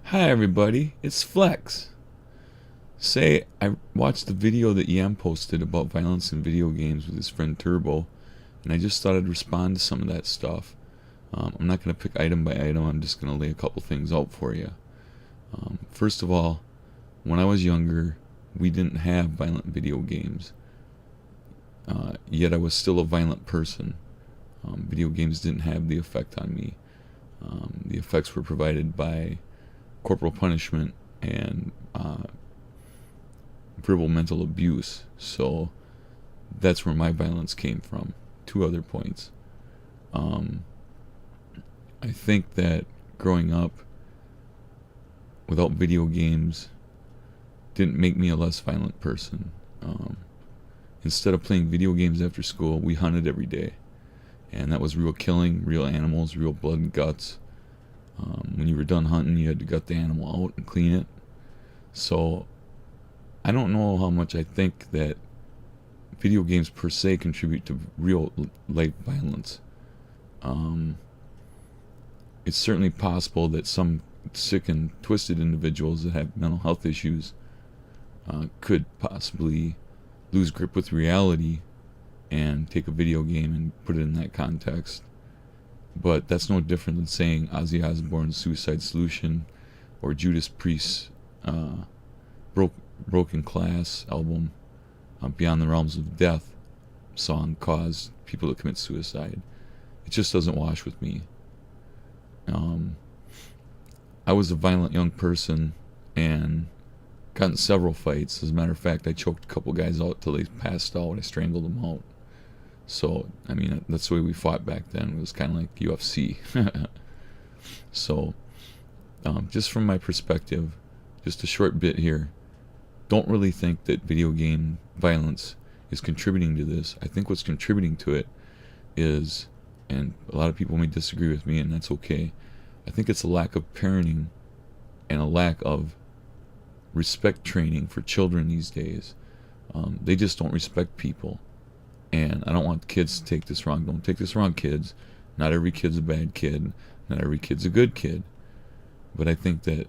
Hi everybody, it's Flex. Say, I watched the video that Yam posted about violence in video games with his friend Turbo, and I just thought I'd respond to some of that stuff. I'm not going to pick item by item, I'm just going to lay a couple things out for you. First of all, when I was younger, we didn't have violent video games, yet I was still a violent person. Video games didn't have the effect on me. The effects were provided by corporal punishment and verbal mental abuse. So that's where my violence came from. Two other points. I think that growing up without video games didn't make me a less violent person. Instead of playing video games after school, we hunted every day. And that was real killing, real animals, real blood and guts. When you were done hunting, you had to gut the animal out and clean it. So I don't know how much I think that video games per se contribute to real life violence. It's certainly possible that some sick and twisted individuals that have mental health issues could possibly lose grip with reality and take a video game and put it in that context. But that's no different than saying Ozzy Osbourne's Suicide Solution or Judas Priest's Broken Class album, Beyond the Realms of Death song caused people to commit suicide. It just doesn't wash with me. I was a violent young person and got in several fights. As a matter of fact, I choked a couple guys out till they passed out. I strangled them out. So, I mean, that's the way we fought back then. It was kind of like UFC. So, just from my perspective, just a short bit here. Don't really think that video game violence is contributing to this. I think what's contributing to it is, and a lot of people may disagree with me, and that's okay, I think it's a lack of parenting and a lack of respect training for children these days. They just don't respect people. And I don't want kids to take this wrong. Don't take this wrong, kids. Not every kid's a bad kid. Not every kid's a good kid. But I think that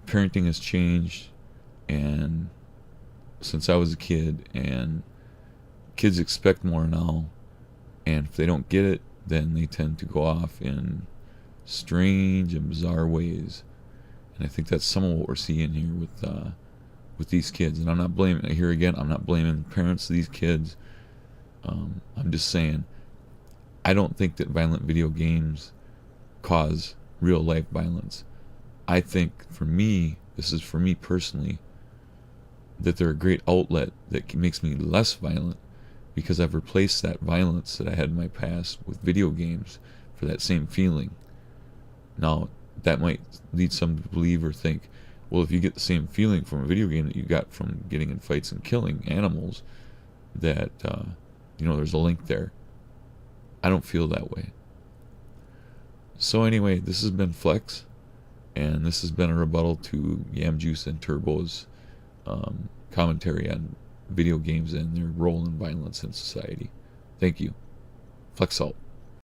parenting has changed, and since I was a kid, and kids expect more now, and if they don't get it, then they tend to go off in strange and bizarre ways. And I think that's some of what we're seeing here with these kids. And I'm not blaming, here again, I'm not blaming the parents of these kids. I'm just saying, I don't think that violent video games cause real life violence. I think for me, this is for me personally, that they're a great outlet that makes me less violent, because I've replaced that violence that I had in my past with video games for that same feeling. Now, that might lead some to believe or think, well, if you get the same feeling from a video game that you got from getting in fights and killing animals, that there's a link there. I don't feel that way. So anyway, this has been Flex, and this has been a rebuttal to Yam Juice and Turbo's commentary on video games and their role in violence in society. Thank you. Flex out.